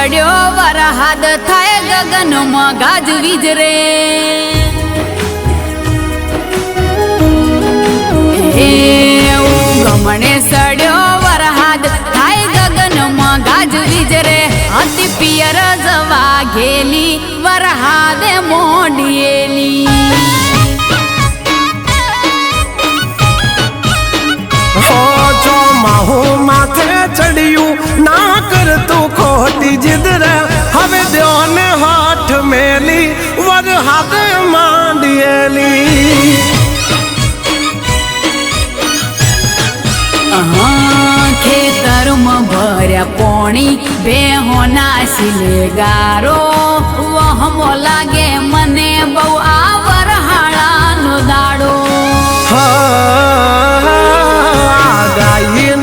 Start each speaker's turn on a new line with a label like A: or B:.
A: સડ્યો વરહાદ થાય ગગનમાં ગાજવીજ રે ગમણે સડ્યો વરહાદ થાય ગગનમાં ગાજવીજ રે અતિ પિયર જવા ઘેલી વરહાદે મોઢિયેલી
B: માહું માથે ચડ્યું ના કરતું ખોટી જીદ રે હવે દેવને હાથ મેલી વરહાદે માંડેલી
A: ખેતરમાં ભર્યા પોણી બેહોના સિલેગારો વહમો લાગે મને બહુ આ વરહાળાનો દાડો